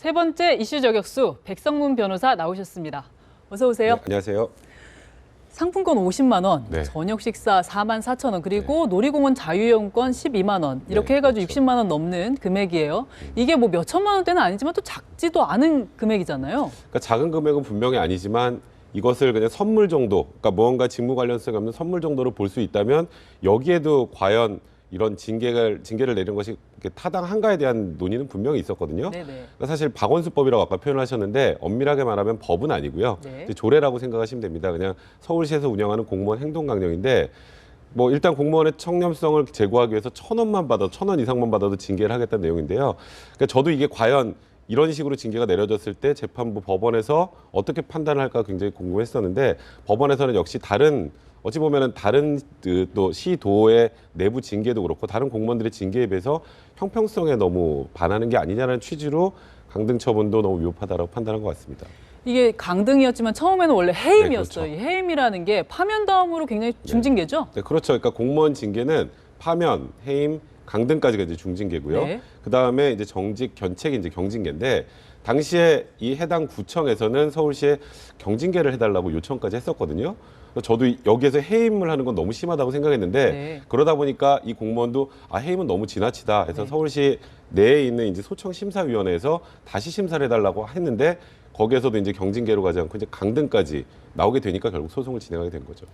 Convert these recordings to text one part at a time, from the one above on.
세 번째 이슈 저격수 백성문 변호사 나오셨습니다. 어서 오세요. 네, 안녕하세요. 상품권 50만 원, 네. 저녁 식사 4만 4천 원, 그리고 놀이공원 자유이용권 12만 원 이렇게 네, 해가지고 그렇죠. 60만 원 넘는 금액이에요. 이게 뭐 몇 천만 원대는 아니지만 또 작지도 않은 금액이잖아요. 그러니까 작은 금액은 분명히 아니지만 이것을 그냥 선물 정도, 그러니까 무언가 직무 관련성이 없는 선물 정도로 볼 수 있다면 여기에도 과연 이런 징계를 내리는 것이 타당한가에 대한 논의는 분명히 있었거든요. 네네. 그러니까 사실 박원수법이라고 아까 표현하셨는데 엄밀하게 말하면 법은 아니고요. 네. 이제 조례라고 생각하시면 됩니다. 그냥 서울시에서 운영하는 공무원 행동강령인데 뭐 일단 공무원의 청렴성을 제고하기 위해서 1,000원만 받아도 1,000원 이상만 받아도 징계를 하겠다는 내용인데요. 그러니까 저도 이게 과연 이런 식으로 징계가 내려졌을 때 재판부 법원에서 어떻게 판단을 할까 굉장히 궁금했었는데 법원에서는 역시 어찌 보면은 다른 또 시도의 내부 징계도 그렇고 다른 공무원들의 징계에 비해서 형평성에 너무 반하는 게 아니냐는 취지로 강등 처분도 너무 위법하다고 판단한 것 같습니다. 이게 강등이었지만 처음에는 원래 해임이었어요. 네, 그렇죠. 이 해임이라는 게 파면 다음으로 굉장히 중징계죠. 네, 그렇죠. 그러니까 공무원 징계는 파면, 해임, 강등까지가 이제 중징계고요. 네. 그 다음에 이제 정직, 견책이 이제 경징계인데 당시에 이 해당 구청에서는 서울시에 경징계를 해달라고 요청까지 했었거든요. 저도 여기에서 해임을 하는 건 너무 심하다고 생각했는데 네. 그러다 보니까 이 공무원도 해임은 너무 지나치다 해서 네. 서울시 내에 있는 이제 소청심사위원회에서 다시 심사를 해달라고 했는데 거기에서도 이제 경징계로 가지 않고 이제 강등까지 나오게 되니까 결국 소송을 진행하게 된 거죠.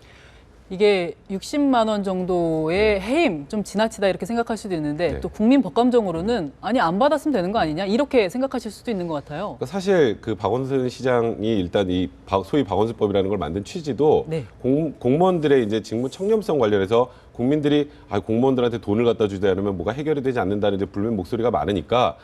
이게 60만 원 정도의 해임 좀 지나치다 이렇게 생각할 수도 있는데 네. 또 국민 법감정으로는 아니 안 받았으면 되는 거 아니냐 이렇게 생각하실 수도 있는 것 같아요. 그러니까 사실 그 박원순 시장이 일단 이 소위 박원순법이라는 걸 만든 취지도 네. 공무원들의 이제 직무 청렴성 관련해서 국민들이 공무원들한테 돈을 갖다 주지 않으면 뭐가 해결이 되지 않는다는 이제 불면 목소리가 많으니까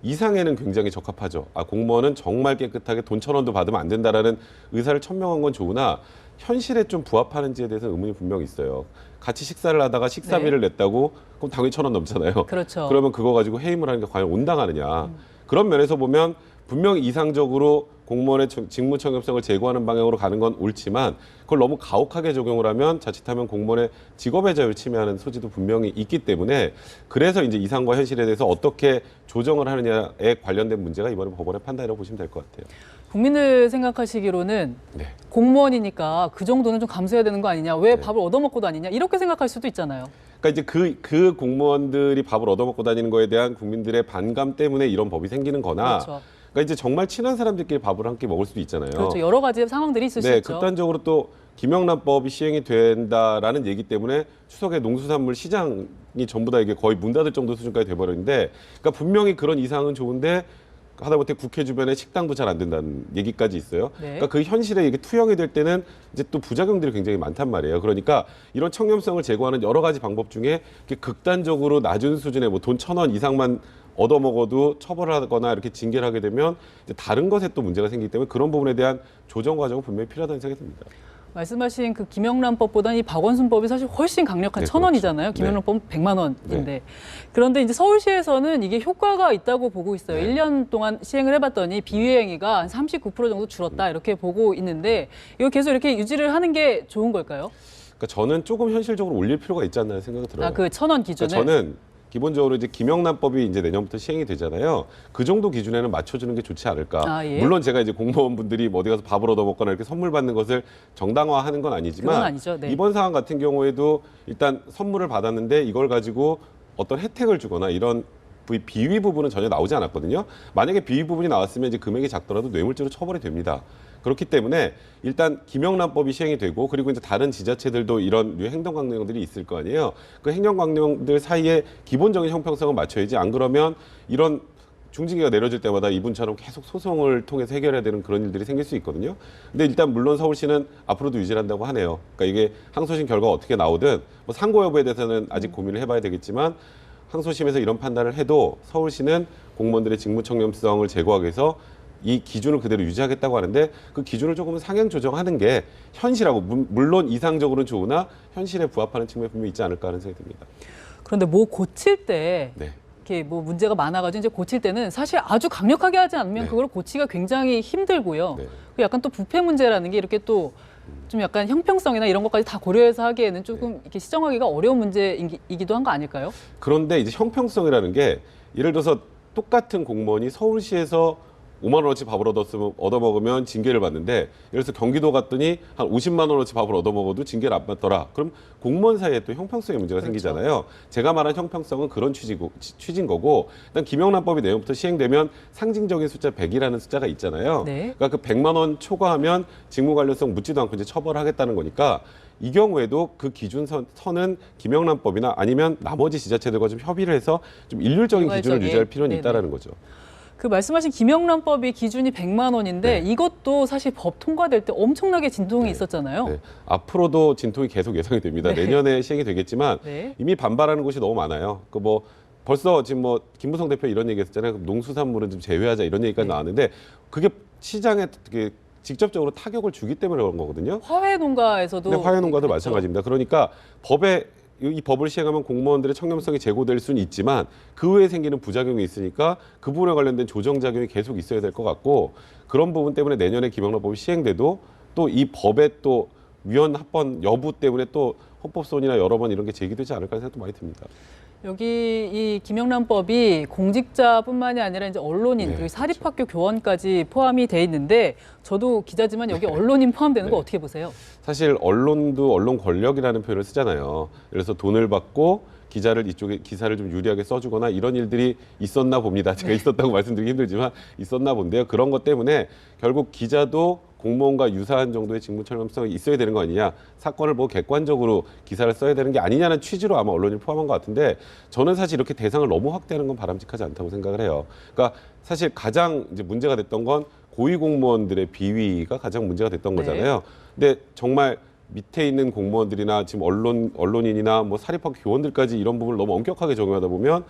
이상에는 굉장히 적합하죠. 공무원은 정말 깨끗하게 돈 1,000원도 받으면 안 된다라는 의사를 천명한 건 좋으나 현실에 좀 부합하는지에 대해서 의문이 분명히 있어요. 같이 식사를 하다가 식사비를 냈다고 그럼 당연히 1,000원 넘잖아요. 그렇죠. 그러면 그거 가지고 해임을 하는 게 과연 온당하느냐. 그런 면에서 보면 분명히 이상적으로 공무원의 직무 청렴성을 제고하는 방향으로 가는 건 옳지만 그걸 너무 가혹하게 적용을 하면 자칫하면 공무원의 직업의 자유를 침해하는 소지도 분명히 있기 때문에 그래서 이제 이상과 현실에 대해서 어떻게 조정을 하느냐에 관련된 문제가 이번에 법원의 판단이라고 보시면 될 것 같아요. 국민들 생각하시기로는 네. 공무원이니까 그 정도는 좀 감수해야 되는 거 아니냐, 왜 네. 밥을 얻어먹고 다니냐 이렇게 생각할 수도 있잖아요. 그러니까 이제 그 공무원들이 밥을 얻어먹고 다니는 거에 대한 국민들의 반감 때문에 이런 법이 생기는 거나 그렇죠. 그러니까 이제 정말 친한 사람들끼리 밥을 함께 먹을 수도 있잖아요. 그렇죠. 여러 가지 상황들이 있을 수 네, 있죠. 극단적으로 또 김영란법이 시행이 된다라는 얘기 때문에 추석에 농수산물 시장이 전부 다 이게 거의 문 닫을 정도 수준까지 돼버렸는데, 그러니까 분명히 그런 이상은 좋은데 하다못해 국회 주변에 식당도 잘 안 된다는 얘기까지 있어요. 네. 그러니까 그 현실에 이게 투영이 될 때는 이제 또 부작용들이 굉장히 많단 말이에요. 그러니까 이런 청렴성을 제고하는 여러 가지 방법 중에 이렇게 극단적으로 낮은 수준의 뭐 돈 1,000원 이상만 얻어먹어도 처벌을 하거나 이렇게 징계를 하게 되면 이제 다른 것에 또 문제가 생기기 때문에 그런 부분에 대한 조정 과정은 분명히 필요하다는 생각이 듭니다. 말씀하신 그 김영란법보다는 이 박원순법이 사실 훨씬 강력한 네, 1,000원이잖아요. 그렇죠. 김영란법은 100만 원인데. 네. 그런데 이제 서울시에서는 이게 효과가 있다고 보고 있어요. 네. 1년 동안 시행을 해봤더니 비위행위가 한 39% 정도 줄었다 이렇게 보고 있는데 이거 계속 이렇게 유지를 하는 게 좋은 걸까요? 그러니까 저는 조금 현실적으로 올릴 필요가 있지 않나 생각이 들어요. 그 1,000원 기준을. 그러니까 저는 기본적으로 이제 김영란법이 이제 내년부터 시행이 되잖아요. 그 정도 기준에는 맞춰주는 게 좋지 않을까. 예. 물론 제가 이제 공무원분들이 뭐 어디 가서 밥을 얻어먹거나 이렇게 선물 받는 것을 정당화하는 건 아니지만 그건 아니죠. 네. 이번 상황 같은 경우에도 일단 선물을 받았는데 이걸 가지고 어떤 혜택을 주거나 이런 비위 부분은 전혀 나오지 않았거든요. 만약에 비위 부분이 나왔으면 이제 금액이 작더라도 뇌물죄로 처벌이 됩니다. 그렇기 때문에 일단 김영란법이 시행이 되고 그리고 이제 다른 지자체들도 이런 류의 행정강령들이 있을 거 아니에요. 그 행정강령들 사이에 기본적인 형평성을 맞춰야지 안 그러면 이런 중징계가 내려질 때마다 이분처럼 계속 소송을 통해서 해결해야 되는 그런 일들이 생길 수 있거든요. 근데 일단 물론 서울시는 앞으로도 유지한다고 하네요. 그러니까 이게 항소심 결과가 어떻게 나오든 뭐 상고 여부에 대해서는 아직 고민을 해봐야 되겠지만 항소심에서 이런 판단을 해도 서울시는 공무원들의 직무 청렴성을 제고하기 위해서 이 기준을 그대로 유지하겠다고 하는데 그 기준을 조금은 상향 조정하는 게 현실하고 물론 이상적으로는 좋으나 현실에 부합하는 측면이 분명히 있지 않을까 하는 생각이 듭니다. 그런데 뭐 고칠 때 네. 이렇게 뭐 문제가 많아가지고 이제 고칠 때는 사실 아주 강력하게 하지 않으면 네. 그걸 고치기가 굉장히 힘들고요. 네. 그 약간 또 부패 문제라는 게 이렇게 또 좀 약간 형평성이나 이런 것까지 다 고려해서 하기에는 조금 이렇게 시정하기가 어려운 문제이기도 한 거 아닐까요? 그런데 이제 형평성이라는 게 예를 들어서 똑같은 공무원이 서울시에서 5만 원어치 밥을 얻어 먹으면 징계를 받는데 예를 들어서 경기도 갔더니 한 50만 원어치 밥을 얻어 먹어도 징계를 안 받더라. 그럼 공무원 사이에 또 형평성의 문제가 그렇죠. 생기잖아요. 제가 말한 형평성은 그런 취지인 거고 일단 김영란법이 내년부터 시행되면 상징적인 숫자 100이라는 숫자가 있잖아요. 네. 그러니까 그 100만 원 초과하면 직무 관련성 묻지도 않고 이제 처벌하겠다는 거니까 이 경우에도 그 기준선은 김영란법이나 아니면 나머지 지자체들과 좀 협의를 해서 좀 일률적인 기준을 일괄적인. 유지할 필요는 네네. 있다라는 거죠. 그 말씀하신 김영란법이 기준이 100만 원인데 네. 이것도 사실 법 통과될 때 엄청나게 진통이 있었잖아요. 네. 앞으로도 진통이 계속 예상이 됩니다. 네. 내년에 시행이 되겠지만 네. 이미 반발하는 곳이 너무 많아요. 그 뭐 벌써 지금 뭐 김무성 대표 이런 얘기했잖아요. 농수산물은 좀 제외하자 이런 얘기까지 네. 나왔는데 그게 시장에 되게 직접적으로 타격을 주기 때문에 그런 거거든요. 화훼 농가에서도 근데 화훼 농가도 그랬죠. 마찬가지입니다. 그러니까 이 법을 시행하면 공무원들의 청렴성이 제고될 수는 있지만 그 외에 생기는 부작용이 있으니까 그 부분에 관련된 조정작용이 계속 있어야 될 것 같고 그런 부분 때문에 내년에 김영란법이 시행돼도 또 이 법의 또 위헌 합헌 여부 때문에 또 헌법소원이나 여러 번 이런 게 제기되지 않을까 생각도 많이 듭니다. 여기 이 김영란법이 공직자뿐만이 아니라 이제 언론인 네, 그리고 사립학교 교원까지 포함이 돼 있는데 저도 기자지만 여기 언론인 포함되는 거 네. 어떻게 보세요? 사실 언론도 언론 권력이라는 표현을 쓰잖아요. 그래서 돈을 받고 기자를 이쪽에 기사를 좀 유리하게 써주거나 이런 일들이 있었나 봅니다. 제가 있었다고 말씀드리기 힘들지만 있었나 본데요. 그런 것 때문에 결국 기자도 공무원과 유사한 정도의 직무 철명성이 있어야 되는 거 아니냐. 사건을 뭐 객관적으로 기사를 써야 되는 게 아니냐는 취지로 아마 언론이 포함한 것 같은데 저는 사실 이렇게 대상을 너무 확대하는 건 바람직하지 않다고 생각을 해요. 그러니까 사실 가장 이제 문제가 됐던 건 고위공무원들의 비위가 가장 문제가 됐던 네. 거잖아요. 근데 정말 밑에 있는 공무원들이나 지금 언론인이나 뭐 사립학교 교원들까지 이런 부분을 너무 엄격하게 적용하다 보면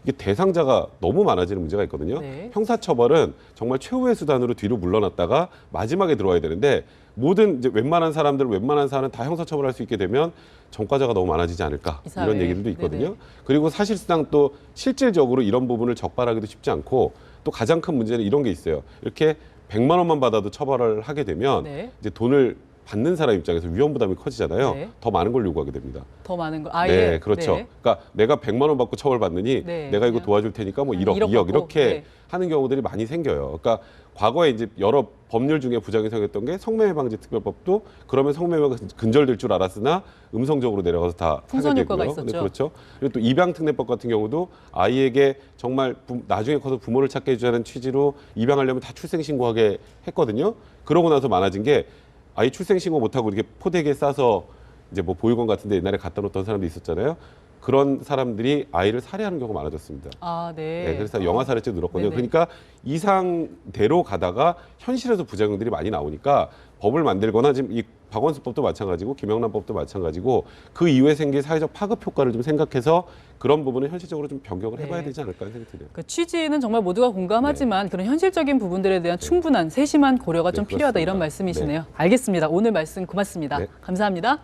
이게 대상자가 너무 많아지는 문제가 있거든요. 네. 형사처벌은 정말 최후의 수단으로 뒤로 물러났다가 마지막에 들어와야 되는데 모든 이제 웬만한 사람은 다 형사처벌할 수 있게 되면 전과자가 너무 많아지지 않을까 이 사회에. 이런 얘기들도 있거든요. 네네. 그리고 사실상 또 실질적으로 이런 부분을 적발하기도 쉽지 않고 또 가장 큰 문제는 이런 게 있어요. 이렇게 100만 원만 받아도 처벌을 하게 되면 네. 이제 돈을 받는 사람 입장에서 위험 부담이 커지잖아요. 네. 더 많은 걸 요구하게 됩니다. 더 많은 거. 네, 그렇죠. 네. 그러니까 내가 100만 원 받고 처벌받느니 네, 내가 이거 그냥 도와줄 테니까 뭐 1억, 1억 2억 받고, 이렇게 네. 하는 경우들이 많이 생겨요. 그러니까 과거에 이제 여러 법률 중에 부작용이 생겼던 게 성매매 방지 특별법도 그러면 성매매가 근절될 줄 알았으나 음성적으로 내려가서 다 풍선 하게 효과가 되고요. 있었죠. 네, 그렇죠. 그리고 또 입양특례법 같은 경우도 아이에게 정말 나중에 커서 부모를 찾게 해주자는 취지로 입양하려면 다 출생신고하게 했거든요. 그러고 나서 많아진 게 아이 출생신고 못하고 이렇게 포대기에 싸서 이제 뭐 보육원 같은 데 옛날에 갖다 놓던 사람도 있었잖아요. 그런 사람들이 아이를 살해하는 경우가 많아졌습니다. 아, 네. 네, 그래서 영아 살해죄 늘었거든요. 네네. 그러니까 이상대로 가다가 현실에서 부작용들이 많이 나오니까 법을 만들거나 지금 이 박원순법도 마찬가지고 김영란법도 마찬가지고 그 이후에 생길 사회적 파급 효과를 좀 생각해서 그런 부분은 현실적으로 좀 변경을 해봐야 네. 되지 않을까 하는 생각이 드네요. 그 취지는 정말 모두가 공감하지만 그런 현실적인 부분들에 대한 충분한 세심한 고려가 네, 좀 필요하다 그렇습니다. 이런 말씀이시네요. 알겠습니다. 오늘 말씀 고맙습니다. 네. 감사합니다.